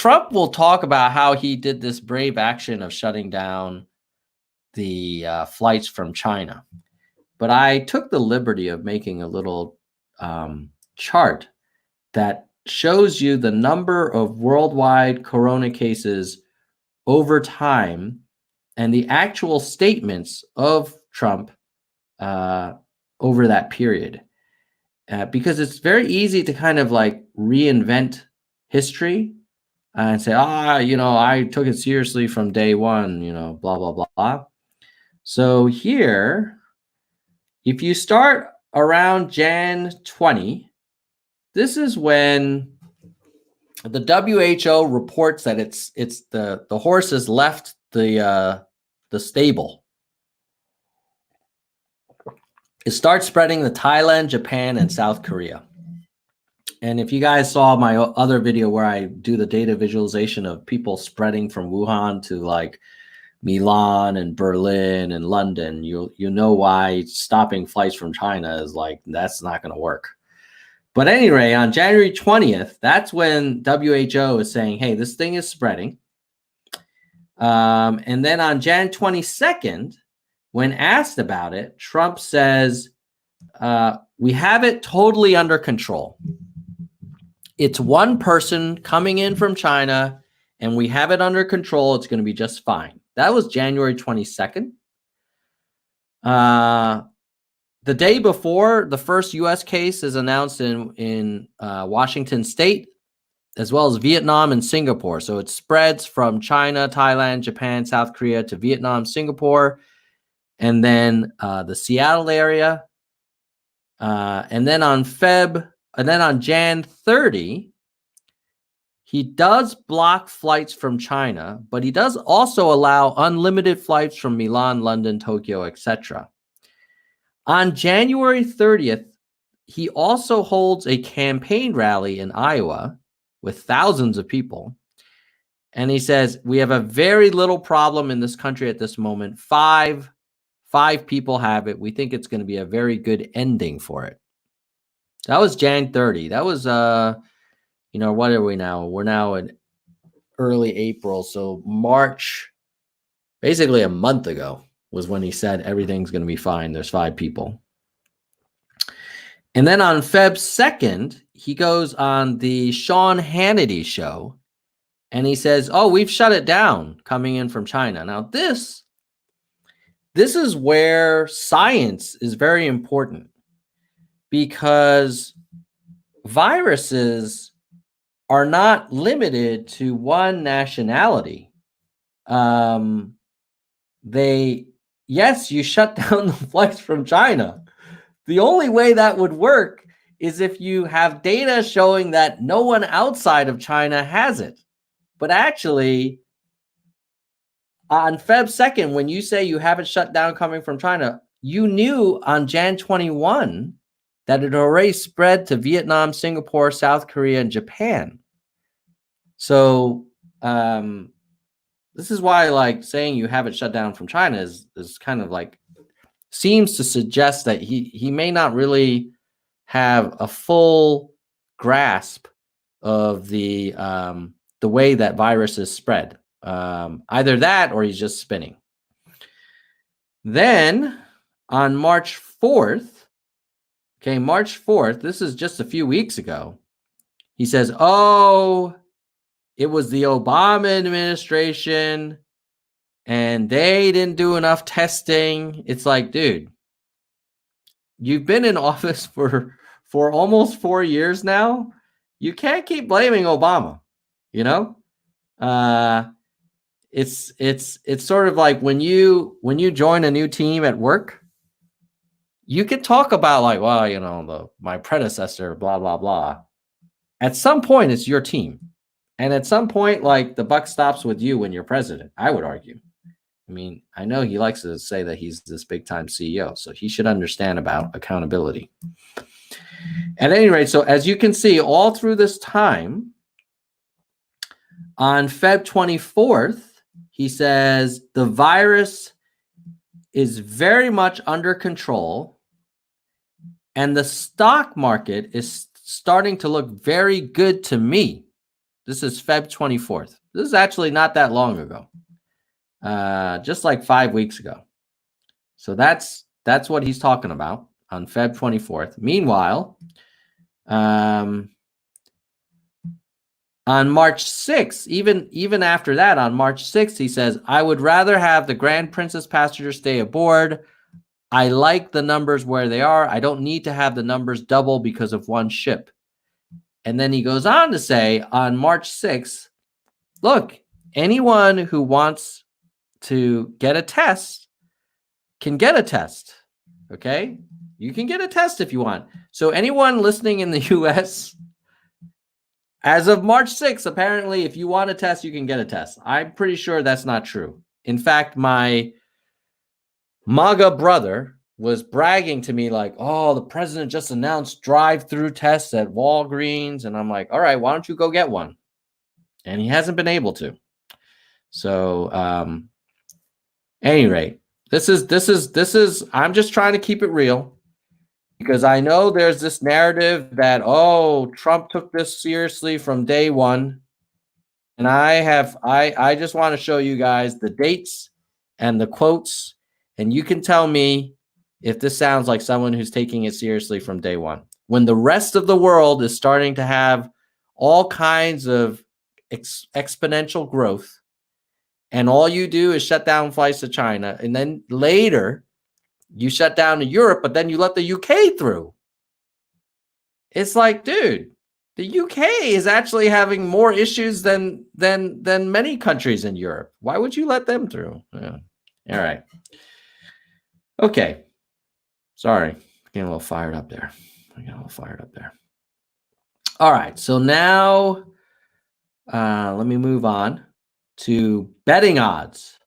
Trump will talk about how he did this brave action of shutting down the flights from China. But I took the liberty of making a little chart that shows you the number of worldwide corona cases over time and the actual statements of Trump over that period. Because it's very easy to kind of like reinvent history and say, I took it seriously from day one, blah, blah, blah. So here, if you start around Jan 20, this is when the WHO reports that it's the horse has left the stable. It starts spreading to Thailand, Japan, and South Korea. And if you guys saw my other video where I do the data visualization of people spreading from Wuhan to like Milan and Berlin and London, you know why stopping flights from China is like, that's not going to work. But anyway, on January 20th, that's when WHO is saying, hey, this thing is spreading. And then on Jan 22nd, when asked about it, Trump says, we have it totally under control. It's one person coming in from China, and we have it under control. It's going to be just fine. That was January 22nd. The day before, the first U.S. case is announced in Washington State, as well as Vietnam and Singapore. So it spreads from China, Thailand, Japan, South Korea to Vietnam, Singapore, and then the Seattle area. And then on Jan 30, he does block flights from China, but he does also allow unlimited flights from Milan, London, Tokyo, etc. On January 30th, he also holds a campaign rally in Iowa with thousands of people. And he says, we have a very little problem in this country at this moment. Five people have it. We think it's going to be a very good ending for it. That was Jan 30. That was, what are we now? We're now in early April. So March, basically a month ago, was when he said everything's going to be fine. There's 5 people. And then on Feb 2nd, he goes on the Sean Hannity show and he says, we've shut it down coming in from China. Now, this is where science is very important, because viruses are not limited to one nationality. Yes, you shut down the flights from China. The only way that would work is if you have data showing that no one outside of China has it. But actually, on Feb 2nd, when you say you have it shut down coming from China, you knew on Jan 21 that it already spread to Vietnam, Singapore, South Korea, and Japan. So this is why, like, saying you have it shut down from China is kind of like, seems to suggest that he may not really have a full grasp of the way that viruses spread. Either that or he's just spinning. Then on March 4th, March 4th, this is just a few weeks ago, he says, it was the Obama administration and they didn't do enough testing. It's like, dude, you've been in office for almost 4 years now. You can't keep blaming Obama, It's sort of like when you join a new team at work, you can talk about like, well, my predecessor, blah, blah, blah. At some point, it's your team. And at some point, like, the buck stops with you when you're president, I would argue. I mean, I know he likes to say that he's this big time CEO, so he should understand about accountability. At any rate, so as you can see, all through this time, on Feb 24th, he says the virus is very much under control and the stock market is starting to look very good to me. This is Feb 24th. This is actually not that long ago. Just like 5 weeks ago. So that's what he's talking about on Feb 24th. Meanwhile, on March 6th, even after that, on March 6th, he says, I would rather have the Grand Princess passenger stay aboard. I like the numbers where they are. I don't need to have the numbers double because of one ship. And then he goes on to say on March 6th, look, anyone who wants to get a test can get a test. Okay? You can get a test if you want. So anyone listening in the US, as of March 6th, apparently, if you want a test, you can get a test. I'm pretty sure that's not true. In fact, my MAGA brother was bragging to me like, oh, the president just announced drive-through tests at Walgreens. And I'm like, all right, why don't you go get one? And he hasn't been able to. So, any rate, this is, I'm just trying to keep it real because I know there's this narrative that, oh, Trump took this seriously from day one. And I just want to show you guys the dates and the quotes, and you can tell me if this sounds like someone who's taking it seriously from day one. When the rest of the world is starting to have all kinds of exponential growth, and all you do is shut down flights to China, and then later you shut down to Europe, but then you let the UK through. It's like, dude, the UK is actually having more issues than many countries in Europe. Why would you let them through? Yeah. All right. Okay. Sorry. Getting a little fired up there. All right. So now let me move on to betting odds.